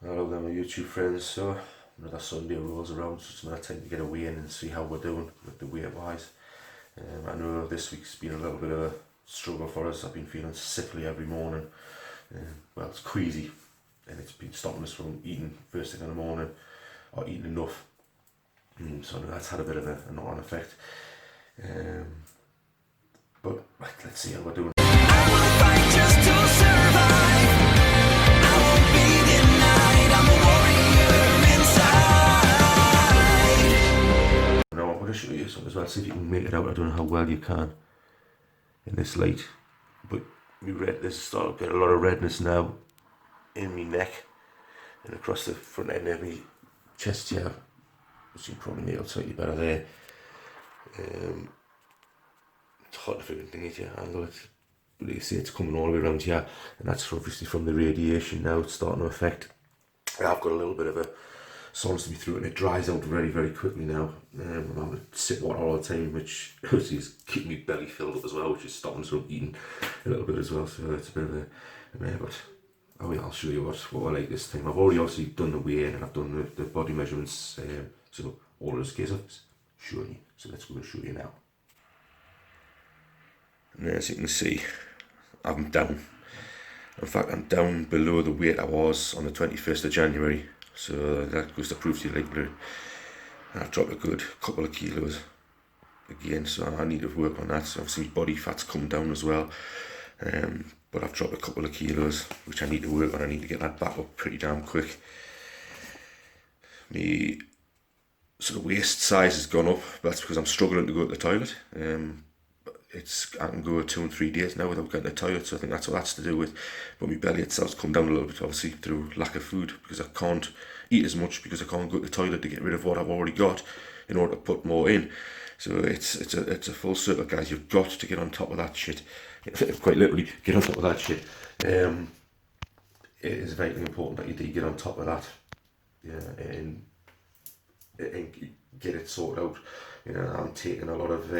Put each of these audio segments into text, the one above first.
Hello there, my YouTube friends. So, another Sunday rolls around, so it's another time to get away in and see how we're doing with the weight wise. I know this week's been a little bit of a struggle for us. I've been feeling sickly every morning. Well, it's queasy, and it's been stopping us from eating first thing in the morning or eating enough. So, I know that's had a bit of a knock-on effect. But let's see how we're doing. I will fight just to survive. I won't be denied. I'm a warrior inside. Now I'm going to show you something as well, see if you can make it out. I don't know how well you can in this light, but there's starting to get a lot of redness now in my neck and across the front end of my chest here, which you can probably make out slightly better there. It's hard to figure thing here, angle it, but you see it's coming all the way around here, and that's obviously from the radiation now. It's starting to affect. I've got a little bit of a soreness to me through it, and it dries out very, very quickly now. I'm having to sip water all the time, which obviously is keeping me belly filled up as well, which is stopping us from eating a little bit as well. So it's a bit of a mess, but I'll show you what I like this time. I've already obviously done the weigh in and I've done the body measurements, so all it is a case of showing you. So let's go and show you now. And as you can see, I'm down. In fact, I'm down below the weight I was on the 21st of January. So that goes to prove to you, like, I've dropped a good couple of kilos again. So I need to work on that. So obviously body fat's come down as well. But I've dropped a couple of kilos, which I need to work on. I need to get that back up pretty damn quick. My sort of waist size has gone up. That's because I'm struggling to go to the toilet. I can go 2 and 3 days now without getting to the toilet, so I think that's what that's to do with. But my belly itself's come down a little bit, obviously through lack of food, because I can't eat as much because I can't go to the toilet to get rid of what I've already got in order to put more in. So it's a full circle, guys. You've got to get on top of that shit. Quite literally, get on top of that shit. It is vitally important that you do get on top of that, and get it sorted out. I'm taking a lot of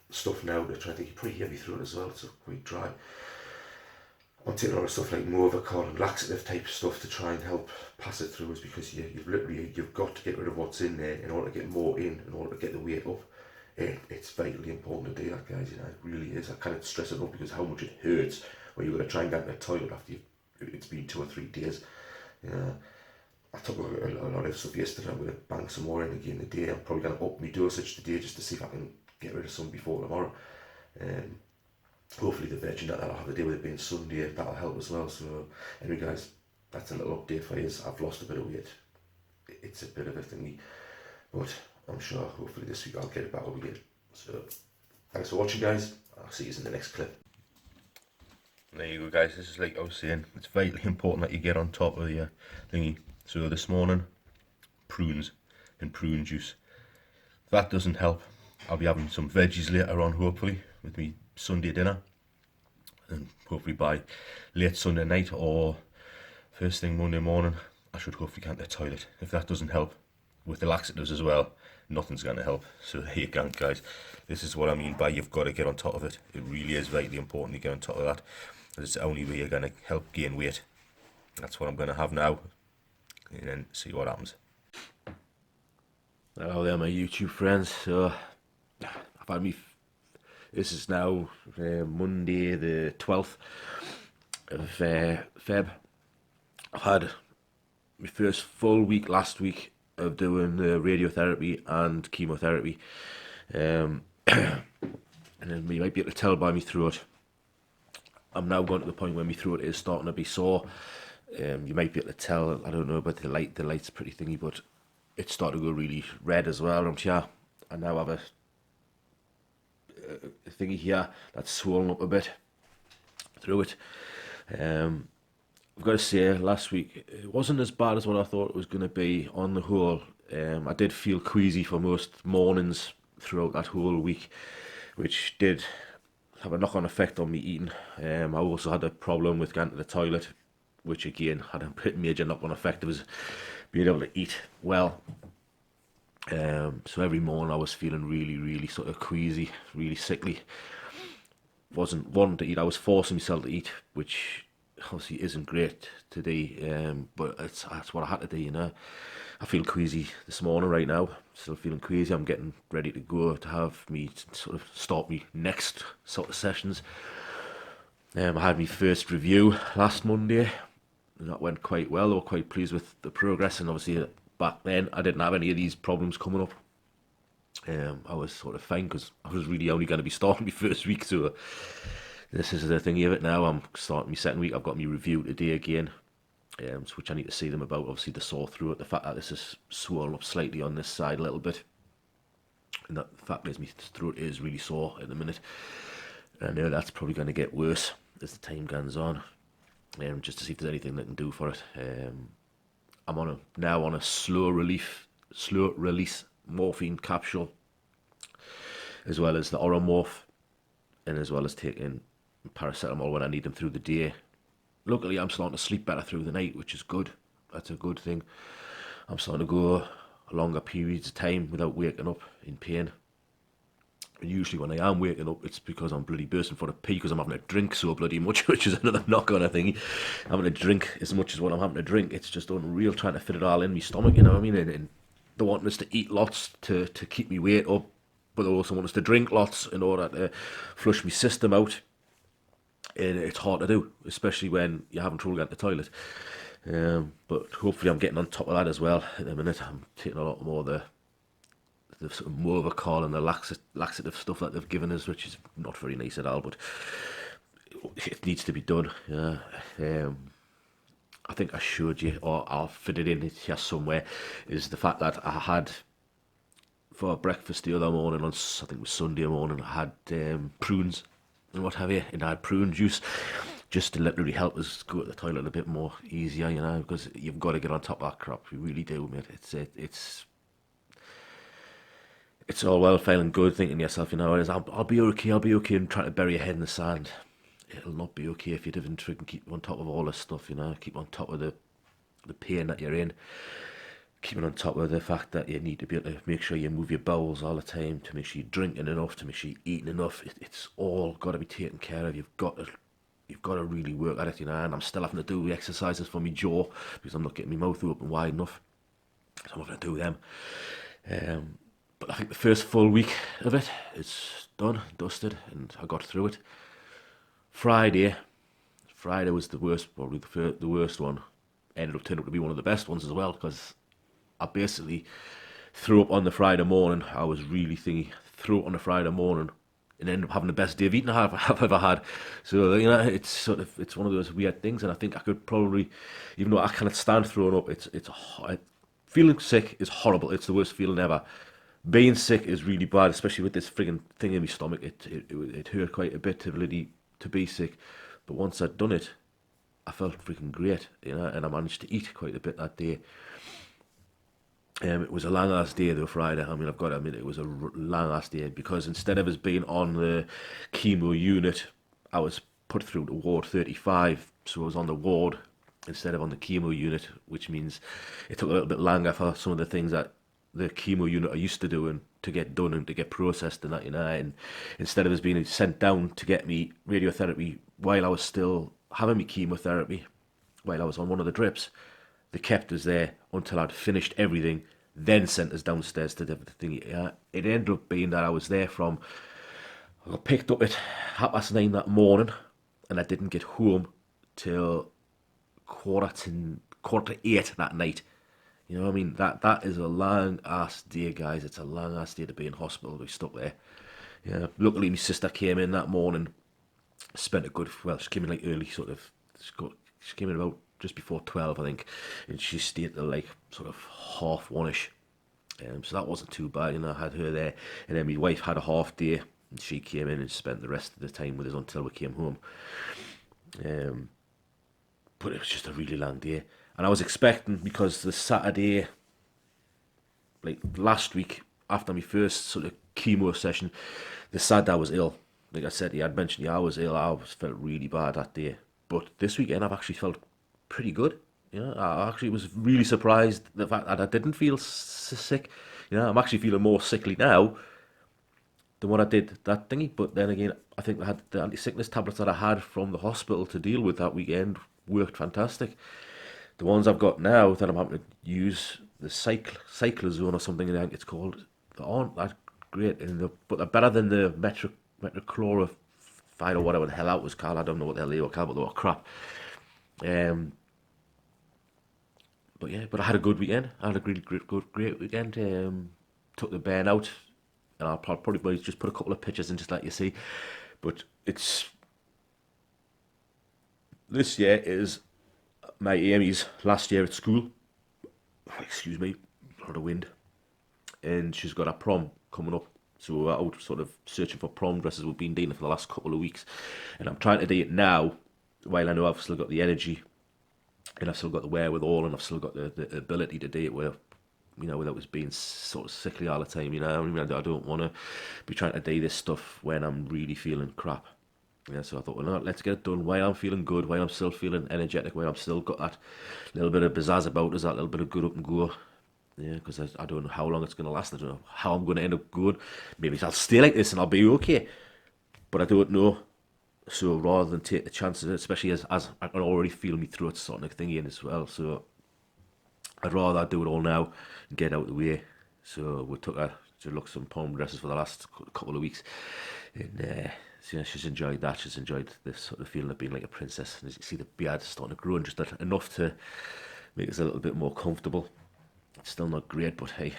stuff now to try to get pretty heavy through it as well. It's quite dry. I'm taking a lot of stuff like Movacol and laxative type stuff to try and help pass it through, is because you've got to get rid of what's in there in order to get more in order to get the weight up. It's vitally important to do that, guys. It really is. I can't stress it enough, because how much it hurts when you're going to try and get in the toilet after it's been 2 or 3 days. I took a lot of stuff yesterday. I'm going to bang some more in again today. I'm probably going to up my dosage today just to see if I can get rid of some before tomorrow. Hopefully the veg and that'll have to do with it being Sunday, that'll help as well. So anyway, guys, that's a little update for you. I've lost a bit of weight. It's a bit of a thingy, but I'm sure hopefully this week I'll get it back up again. So thanks for watching, guys. I'll see you in the next clip. There you go, guys. This is like I was saying, it's vitally important that you get on top of your thingy. So this morning, prunes and prune juice. If that doesn't help, I'll be having some veggies later on, hopefully, with me Sunday dinner. And hopefully by late Sunday night or first thing Monday morning, I should hopefully get to the toilet. If that doesn't help, with the laxatives as well, nothing's going to help. So there you go, guys. This is what I mean by you've got to get on top of it. It really is vitally important to get on top of that. It's the only way you're going to help gain weight. That's what I'm going to have now, and then see what happens. Hello there, my YouTube friends. So I've had this is now Monday the 12th of Feb. I've had my first full week last week of doing radiotherapy and chemotherapy, and then you might be able to tell by my throat, I'm now going to the point where my throat is starting to be sore. You might be able to tell, I don't know about the light's pretty thingy, but it's starting to go really red as well around here. I now have a thingy here that's swollen up a bit through it. I've got to say, last week it wasn't as bad as what I thought it was going to be on the whole. I did feel queasy for most mornings throughout that whole week, which did have a knock-on effect on me eating. I also had a problem with getting to the toilet, which again had a major knock-on effect. It was being able to eat well. So every morning I was feeling really sort of queasy, really sickly. Wasn't wanting to eat. I was forcing myself to eat, which obviously isn't great today, but that's what I had to do, you know. I feel queasy this morning right now, still feeling queasy. I'm getting ready to go to have me sort of start me next sort of sessions. I had my first review last Monday, and that went quite well. I was quite pleased with the progress, and obviously back then I didn't have any of these problems coming up. I was sort of fine because I was really only going to be starting my first week, so this is the thing of it now. I'm starting my second week. I've got my review today again, which I need to see them about. Obviously, the sore throat, the fact that this is swollen up slightly on this side a little bit, and that the fact is my throat is really sore at the minute. I know that's probably going to get worse as the time goes on. Just to see if there's anything that can do for it. I'm now on a slow release morphine capsule, as well as the Oromorph, and as well as taking paracetamol when I need them through the day. Luckily, I'm starting to sleep better through the night, which is good. That's a good thing. I'm starting to go longer periods of time without waking up in pain. And usually when I am waking up, it's because I'm bloody bursting for a pee because I'm having to drink so bloody much, which is another knock on a thingy. Having to drink as much as what I'm having to drink, it's just unreal trying to fit it all in my stomach, you know what I mean? And they want us to eat lots to keep me weight up, but they also want us to drink lots in order to flush my system out. And it's hard to do, especially when you're having trouble getting to the toilet. But hopefully I'm getting on top of that as well. In a minute, I'm taking a lot more of the sort of Movacol and the laxative stuff that they've given us, which is not very nice at all, but it needs to be done. Yeah. I think I showed you, or I'll fit it in here somewhere, is the fact that I had, for breakfast the other morning, I think it was Sunday morning, I had prunes and what have you, and I had prune juice, just to literally help us go to the toilet a bit more easier, you know, because you've got to get on top of that crap, you really do, mate. It's all well feeling good, thinking to yourself, you know, I'll be okay, and trying to bury your head in the sand. It'll not be okay if you don't keep on top of all this stuff, you know, keep on top of the pain that you're in, keeping on top of the fact that you need to be able to make sure you move your bowels all the time, to make sure you're drinking enough, to make sure you're eating enough. It's all got to be taken care of. You've got to really work at it, you know, and I'm still having to do the exercises for my jaw because I'm not getting my mouth open wide enough, so I'm having to do them. But I think the first full week of it is done, dusted, and I got through it. Friday was the worst, probably the worst one. Ended up turning out to be one of the best ones as well, because I basically threw up on the Friday morning. I was really thingy, threw up on the Friday morning, and ended up having the best day of eating I've ever had. So, you know, it's one of those weird things, and I think I could probably, even though I cannot stand throwing up, feeling sick is horrible. It's the worst feeling ever. Being sick is really bad, especially with this frigging thing in my stomach. It hurt quite a bit to be sick, but once I'd done it, I felt freaking great, you know, and I managed to eat quite a bit that day. It was a long ass day though, Friday. I mean, I've got to admit, it was a long ass day, because instead of us being on the chemo unit, I was put through to ward 35, so I was on the ward instead of on the chemo unit, which means it took a little bit longer for some of the things that the chemo unit are used to doing to get done and to get processed and that, you know. And instead of us being sent down to get me radiotherapy while I was still having me chemotherapy, while I was on one of the drips, they kept us there until I'd finished everything, then sent us downstairs to the thing. Yeah. It ended up being that I got picked up at 9:30 that morning, and I didn't get home till quarter to 8 that night. You know what I mean? That is a long ass day, guys. It's a long ass day to be in hospital, to be stuck there. Yeah. Luckily, my sister came in that morning, spent a good, well, she came in like early, sort of, she came in about just before 12, I think, and she stayed till like sort of 1:30. So that wasn't too bad, you know. I had her there, and then my wife had a half day, and she came in and spent the rest of the time with us until we came home. But it was just a really long day. And I was expecting, because the Saturday, like last week, after my first sort of chemo session, the Saturday I was ill. Like I said, I'd mentioned I was ill. I felt really bad that day. But this weekend I've actually felt pretty good. You know, I actually was really surprised the fact that I didn't feel sick. You know, I'm actually feeling more sickly now the one I did that thingy, but then again, I think I had the anti-sickness tablets that I had from the hospital to deal with that weekend worked fantastic. The ones I've got now that I'm having to use, the cyclozone or something, I think it's called, they aren't that great, but they're better than the metrochlorophine or whatever the hell that was called. I don't know what the hell they were called, but they were crap. But yeah, but I had a good weekend. I had a really great weekend. Took the burn out, and I'll probably just put a couple of pictures in just let you see. But this year is my Amy's last year at school. Excuse me, a lot of wind. And she's got a prom coming up. So we're out sort of searching for prom dresses. We've been doing it for the last couple of weeks. And I'm trying to do it now, while I know I've still got the energy and I've still got the wherewithal and I've still got the ability to do it where, without us being sort of sickly all the time, I don't want to be trying to do this stuff when I'm really feeling crap. Yeah, so I thought, well, no, let's get it done while I'm feeling good, while I'm still feeling energetic, while I'm still got that little bit of pizzazz about us, that little bit of good up and go. Yeah, because I don't know how long it's going to last. I don't know how I'm going to end up going. Maybe I'll stay like this and I'll be okay. But I don't know. So rather than take the chances, especially as I can already feel me throat starting of thing in as well. So I'd rather do it all now and get out of the way. So we took her to look some prom dresses for the last couple of weeks. And so, yeah, she's enjoyed that. She's enjoyed this sort of feeling of being like a princess. And as you see, the beard starting to grow and just enough to make us a little bit more comfortable. It's still not great, but hey,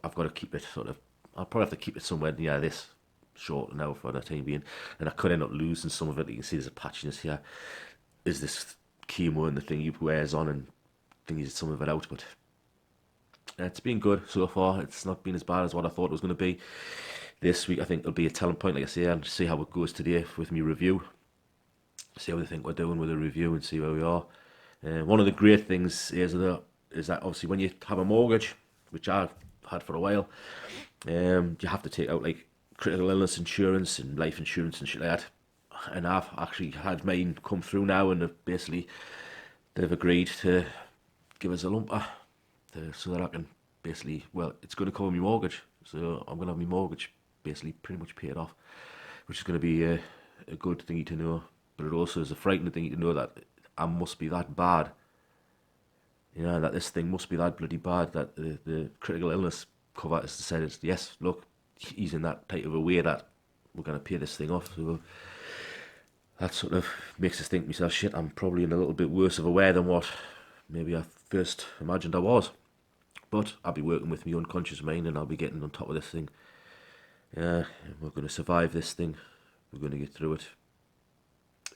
I've got to keep it I'll probably have to keep it somewhere near this short now for the time being. And I could end up losing some of it. You can see there's a patchiness here. Is this kemo and the thing he wears on and thingies some of it out, but it's been good so far. It's not been as bad as what I thought it was going to be. This week I think it'll be a telling point, like I say, and see how it goes today with me review. See how they think we're doing with the review and see where we are. One of the great things is that obviously when you have a mortgage, which I've had for a while, you have to take out like critical illness insurance and life insurance and shit like that. And I've actually had mine come through now, and they've agreed to give us a lumper so that I can basically, it's going to cover my mortgage. So I'm going to have my mortgage basically pretty much paid off, which is going to be a good thing to know. But it also is a frightening thing to know that I must be that bad. That this thing must be that bloody bad that the critical illness cover has decided, yes, look, he's in that type of a way that we're going to pay this thing off. So that sort of makes us think myself, shit, I'm probably in a little bit worse of a way than what maybe I first imagined I was. But I'll be working with my unconscious mind and I'll be getting on top of this thing. Yeah, we're going to survive this thing. We're going to get through it.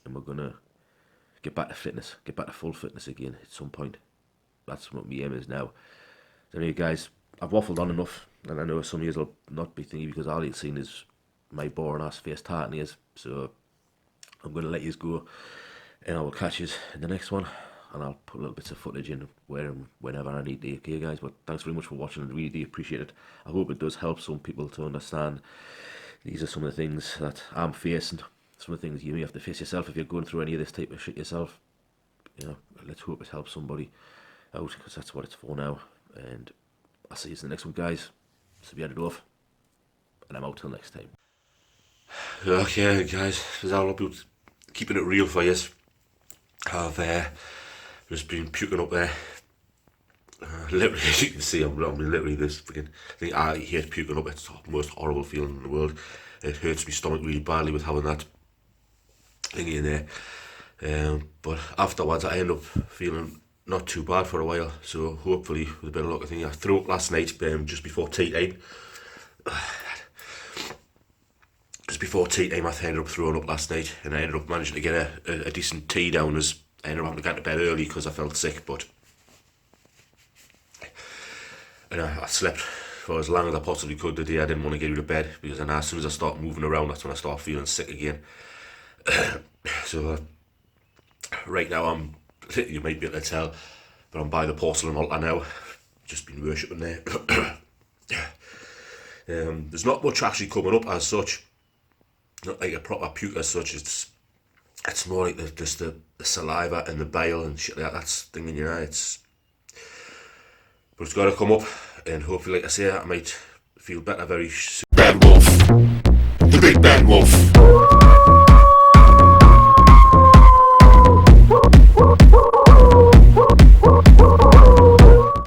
And we're going to get back to fitness, get back to full fitness again at some point. That's what my aim is now. So anyway, guys, I've waffled on enough, and I know some of you will not be thinking because all you've seen is my boring ass face tartan ears. So I'm going to let you go, and I will catch you in the next one, and I'll put little bits of footage in whenever I need to. Okay, guys, but thanks very much for watching. I really do appreciate it. I hope it does help some people to understand these are some of the things that I'm facing, some of the things you may have to face yourself if you're going through any of this type of shit yourself. Let's hope it helps somebody out, because that's what it's for now. And I'll see you in the next one, guys. So be headed off, and I'm out till next time. Okay, guys, it's all about keeping it real for you. I've just been puking up there. Literally, as you can see, I'm literally this freaking thing. I hate puking up. It's the most horrible feeling in the world. It hurts my stomach really badly with having that thingy in there. But afterwards, I end up feeling not too bad for a while. So hopefully, with a bit of luck, I threw up last night just before tea time. Just before tea time, I ended up throwing up last night, and I ended up managing to get a decent tea down, as I ended up having to get to bed early because I felt sick. But I slept for as long as I possibly could today. I didn't want to get out of bed because I know as soon as I start moving around, that's when I start feeling sick again. So right now you might be able to tell, but I'm by the porcelain altar now. Just been worshipping there. There's not much actually coming up as such. Not like a proper puke as such. It's more like just the saliva and the bile and shit like that. That's stinging your eye. But it's got to come up, and hopefully, like I say, I might feel better very soon. Red Wolf. big bad wolf.